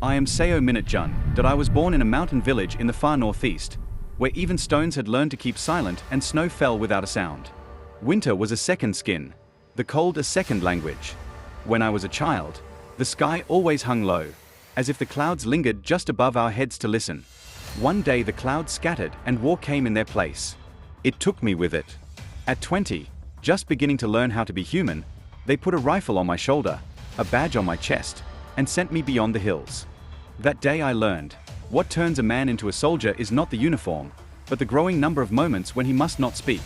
I am Seo Minute Jun, that I was born in a mountain village in the far northeast, where even stones had learned to keep silent and snow fell without a sound. Winter was a second skin, the cold a second language. When I was a child, the sky always hung low, as if the clouds lingered just above our heads to listen. One day the clouds scattered and war came in their place. It took me with it. At 20, just beginning to learn how to be human, they put a rifle on my shoulder, a badge on my chest, and sent me beyond the hills. That day I learned, what turns a man into a soldier is not the uniform, but the growing number of moments when he must not speak.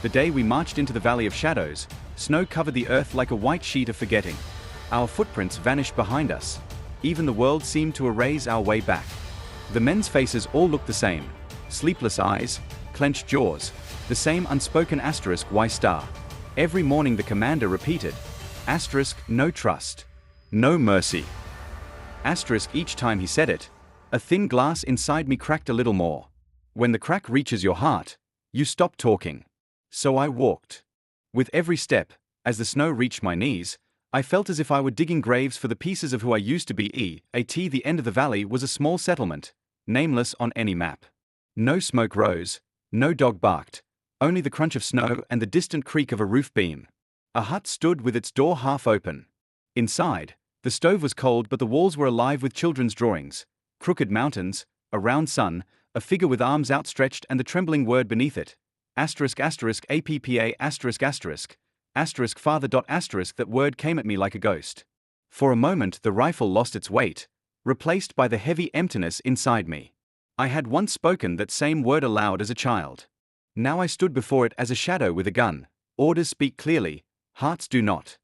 The day we marched into the Valley of Shadows, snow covered the earth like a white sheet of forgetting. Our footprints vanished behind us. Even the world seemed to erase our way back. The men's faces all looked the same. Sleepless eyes, clenched jaws, the same unspoken asterisk why star. Every morning the commander repeated, asterisk no trust, no mercy. Asterisk each time he said it, a thin glass inside me cracked a little more. When the crack reaches your heart, you stop talking. So I walked. With every step, as the snow reached my knees, I felt as if I were digging graves for the pieces of who I used to be. The end of the valley was a small settlement, nameless on any map. No smoke rose, no dog barked, only the crunch of snow and the distant creak of a roof beam. A hut stood with its door half open. Inside, the stove was cold but the walls were alive with children's drawings, crooked mountains, a round sun, a figure with arms outstretched and the trembling word beneath it. Asterisk asterisk APPA asterisk asterisk. Asterisk father. Asterisk that word came at me like a ghost. For a moment the rifle lost its weight, replaced by the heavy emptiness inside me. I had once spoken that same word aloud as a child. Now I stood before it as a shadow with a gun. Orders speak clearly, hearts do not.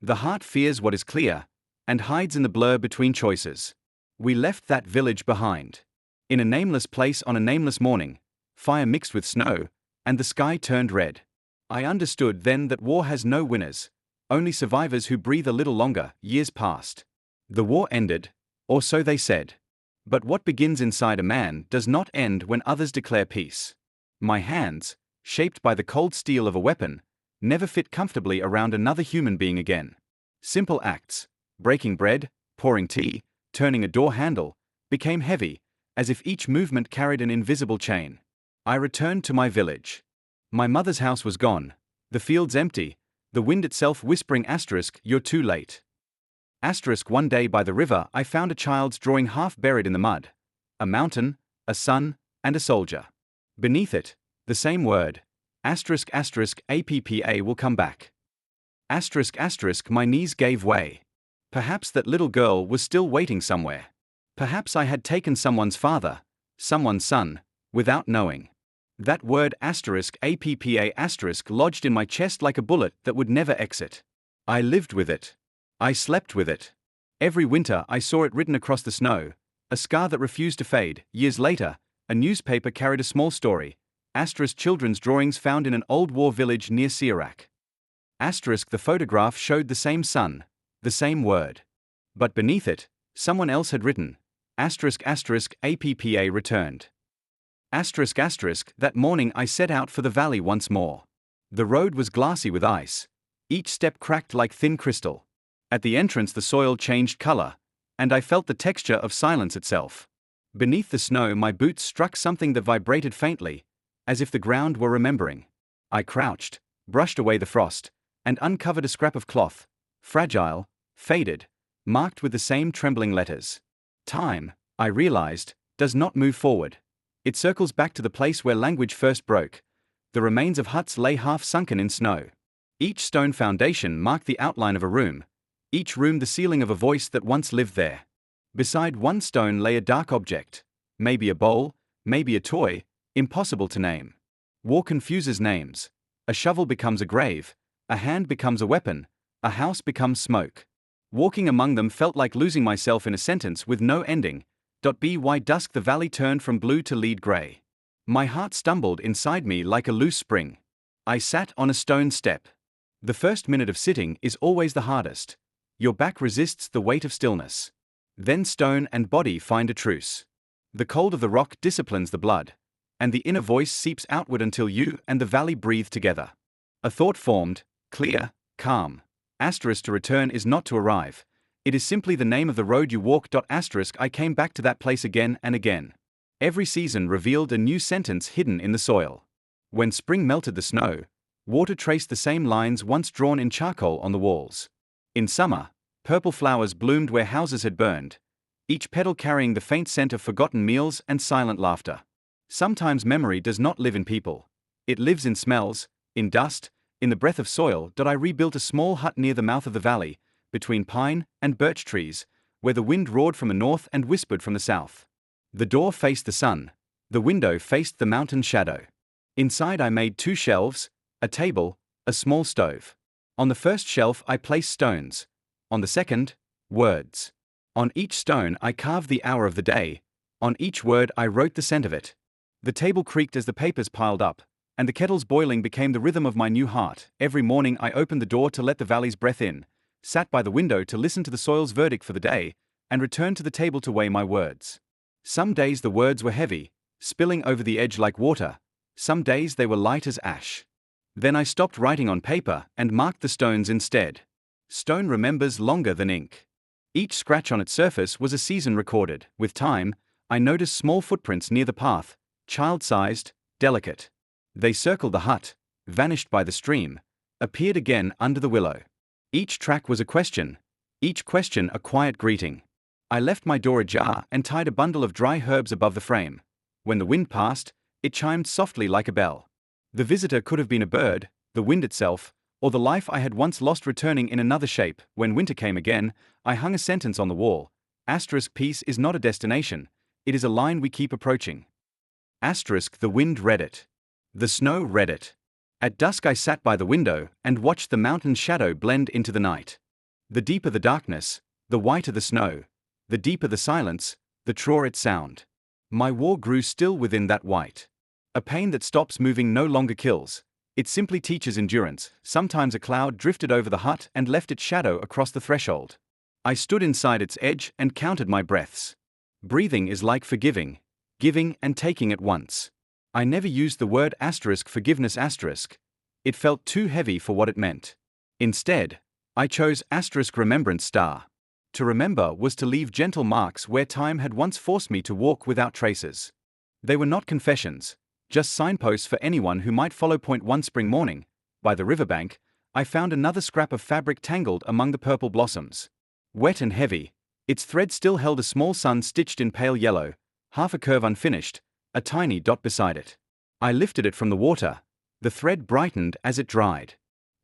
The heart fears what is clear, and hides in the blur between choices. We left that village behind. In a nameless place on a nameless morning, fire mixed with snow, and the sky turned red. I understood then that war has no winners, only survivors who breathe a little longer. Years passed. The war ended, or so they said. But what begins inside a man does not end when others declare peace. My hands, shaped by the cold steel of a weapon, never fit comfortably around another human being again. Simple acts, breaking bread, pouring tea, turning a door handle, became heavy, as if each movement carried an invisible chain. I returned to my village. My mother's house was gone, the fields empty, the wind itself whispering asterisk you're too late. Asterisk one day by the river I found a child's drawing half buried in the mud. A mountain, a sun, and a soldier. Beneath it, the same word, asterisk asterisk APPA will come back. Asterisk asterisk my knees gave way. Perhaps that little girl was still waiting somewhere. Perhaps I had taken someone's father, someone's son, without knowing. That word asterisk APPA asterisk lodged in my chest like a bullet that would never exit. I lived with it. I slept with it. Every winter I saw it written across the snow, a scar that refused to fade. Years later, a newspaper carried a small story, asterisk children's drawings found in an old war village near Siarak. Asterisk the photograph showed the same sun, the same word. But beneath it, someone else had written, asterisk asterisk APPA returned. Asterisk asterisk that morning I set out for the valley once more. The road was glassy with ice. Each step cracked like thin crystal. At the entrance the soil changed color, and I felt the texture of silence itself. Beneath the snow my boots struck something that vibrated faintly, as if the ground were remembering. I crouched, brushed away the frost, and uncovered a scrap of cloth, fragile, faded, marked with the same trembling letters. Time, I realized, does not move forward. It circles back to the place where language first broke. The remains of huts lay half sunken in snow. Each stone foundation marked the outline of a room, each room the ceiling of a voice that once lived there. Beside one stone lay a dark object, maybe a bowl, maybe a toy, impossible to name. War confuses names. A shovel becomes a grave, a hand becomes a weapon, a house becomes smoke. Walking among them felt like losing myself in a sentence with no ending. By dusk the valley turned from blue to lead gray. My heart stumbled inside me like a loose spring. I sat on a stone step. The first minute of sitting is always the hardest. Your back resists the weight of stillness. Then stone and body find a truce. The cold of the rock disciplines the blood, and the inner voice seeps outward until you and the valley breathe together. A thought formed, clear, calm. Asterisk to return is not to arrive. It is simply the name of the road you walk. Asterisk I came back to that place again and again. Every season revealed a new sentence hidden in the soil. When spring melted the snow, water traced the same lines once drawn in charcoal on the walls. In summer, purple flowers bloomed where houses had burned, each petal carrying the faint scent of forgotten meals and silent laughter. Sometimes memory does not live in people. It lives in smells, in dust, in the breath of soil. I rebuilt a small hut near the mouth of the valley, between pine and birch trees, where the wind roared from the north and whispered from the south. The door faced the sun, the window faced the mountain shadow. Inside I made 2 shelves, a table, a small stove. On the first shelf I placed stones. On the second, words. On each stone I carved the hour of the day. On each word I wrote the scent of it. The table creaked as the papers piled up, and the kettle's boiling became the rhythm of my new heart. Every morning I opened the door to let the valley's breath in, sat by the window to listen to the soil's verdict for the day, and returned to the table to weigh my words. Some days the words were heavy, spilling over the edge like water. Some days they were light as ash. Then I stopped writing on paper and marked the stones instead. Stone remembers longer than ink. Each scratch on its surface was a season recorded. With time, I noticed small footprints near the path, child-sized, delicate. They circled the hut, vanished by the stream, appeared again under the willow. Each track was a question, each question a quiet greeting. I left my door ajar and tied a bundle of dry herbs above the frame. When the wind passed, it chimed softly like a bell. The visitor could have been a bird, the wind itself, or the life I had once lost returning in another shape. When winter came again, I hung a sentence on the wall. Asterisk peace is not a destination, it is a line we keep approaching. Asterisk the wind read it. The snow read it. At dusk I sat by the window and watched the mountain shadow blend into the night. The deeper the darkness, the whiter the snow, the deeper the silence, the truer its sound. My war grew still within that white. A pain that stops moving no longer kills. It simply teaches endurance. Sometimes a cloud drifted over the hut and left its shadow across the threshold. I stood inside its edge and counted my breaths. Breathing is like forgiving, giving and taking at once. I never used the word asterisk forgiveness asterisk. It felt too heavy for what it meant. Instead, I chose asterisk remembrance star. To remember was to leave gentle marks where time had once forced me to walk without traces. They were not confessions, just signposts for anyone who might follow. One spring morning, by the riverbank, I found another scrap of fabric tangled among the purple blossoms. Wet and heavy, its thread still held a small sun stitched in pale yellow, half a curve unfinished, a tiny dot beside it. I lifted it from the water. The thread brightened as it dried.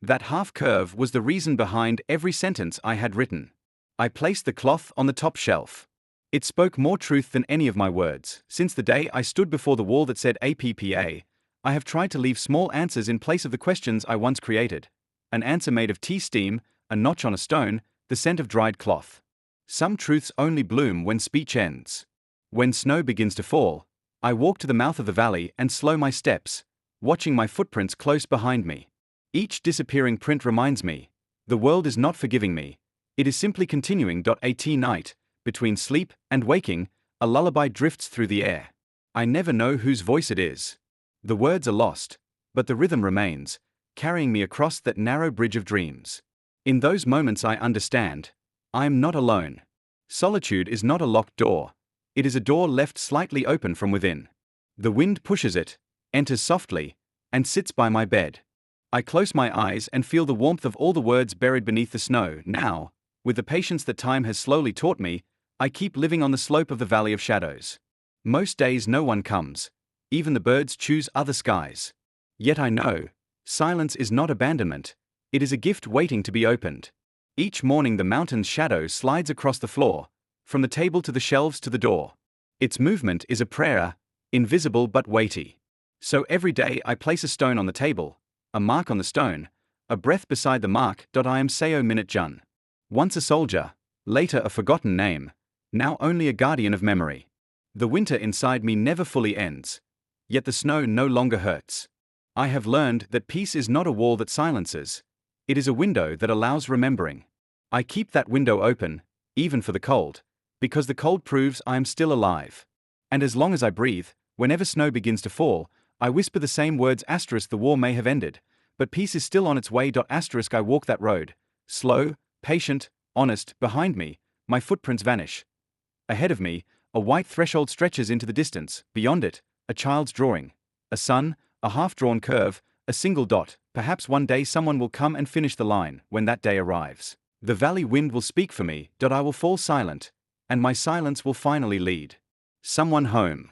That half curve was the reason behind every sentence I had written. I placed the cloth on the top shelf. It spoke more truth than any of my words. Since the day I stood before the wall that said APPA, I have tried to leave small answers in place of the questions I once created. An answer made of tea steam, a notch on a stone, the scent of dried cloth. Some truths only bloom when speech ends. When snow begins to fall, I walk to the mouth of the valley and slow my steps, watching my footprints close behind me. Each disappearing print reminds me, the world is not forgiving me. It is simply continuing. At night, between sleep and waking, a lullaby drifts through the air. I never know whose voice it is. The words are lost, but the rhythm remains, carrying me across that narrow bridge of dreams. In those moments I understand, I am not alone. Solitude is not a locked door. It is a door left slightly open from within. The wind pushes it, enters softly, and sits by my bed. I close my eyes and feel the warmth of all the words buried beneath the snow. Now, with the patience that time has slowly taught me, I keep living on the slope of the valley of shadows. Most days no one comes. Even the birds choose other skies. Yet I know, silence is not abandonment. It is a gift waiting to be opened. Each morning the mountain's shadow slides across the floor, from the table to the shelves to the door. Its movement is a prayer, invisible but weighty. So every day I place a stone on the table, a mark on the stone, a breath beside the mark. I am Seo Minute Jun. Once a soldier, later a forgotten name, now only a guardian of memory. The winter inside me never fully ends, yet the snow no longer hurts. I have learned that peace is not a wall that silences, it is a window that allows remembering. I keep that window open, even for the cold, because the cold proves I am still alive. And as long as I breathe, whenever snow begins to fall, I whisper the same words asterisk the war may have ended, but peace is still on its way. Asterisk I walk that road, slow, patient, honest. Behind me, my footprints vanish. Ahead of me, a white threshold stretches into the distance. Beyond it, a child's drawing. A sun, a half-drawn curve, a single dot. Perhaps one day someone will come and finish the line. When that day arrives, the valley wind will speak for me. I will fall silent, and my silence will finally lead someone home.